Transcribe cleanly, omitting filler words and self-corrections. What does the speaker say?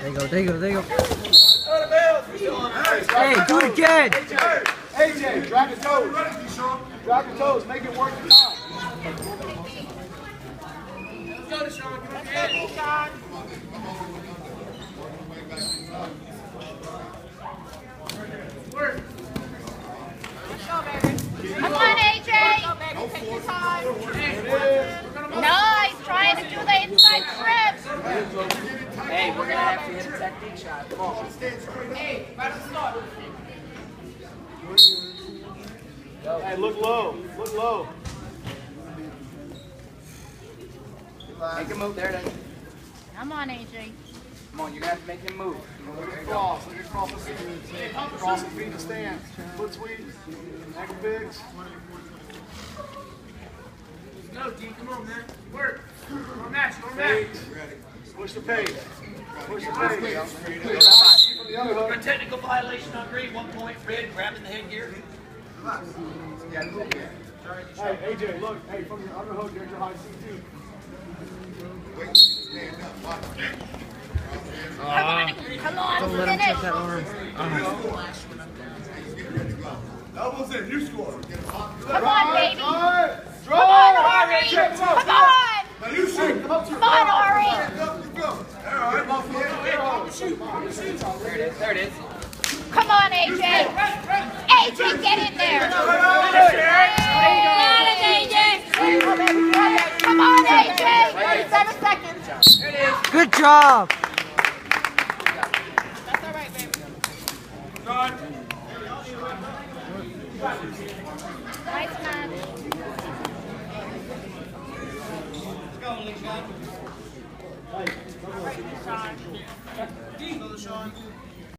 There you go, there you go, there you go. Hey, do it again! AJ, drag your toes. Drag your toes, make it work the time. Let's go, Deshaun. Come on, Deshaun. Work. Come on, AJ! Nice, trying to do the inside trip. Hey, we're going to have to hit a technique shot. Come on. Hey, about to start. Hey, look low. Look low. Make him move there, then. Come on, AJ. Come on, you're going to have to make him move. Look at cross. Look at cross the feet. Cross the feet to stand. Foot sweep. Ankle picks. Let's go, D. Come on, man. Work. Don't match. Don't match. Push the pace. Push the pace. For a technical violation on green, 1 point, red, grabbing the headgear. Hey, AJ, look. Hey, from your underhook, there's your high C2. Come on, Don't let him finish. touch that arm. Elbows in, you score. Come on, baby. Come Come on, Ari. Come on. Now you shoot. Come on, Ari. There it is. Come on, AJ. AJ, get in there. Come on, AJ. 37 seconds. There it is. Good job! That's all right, baby. Nice match. Let's go, Deshaun.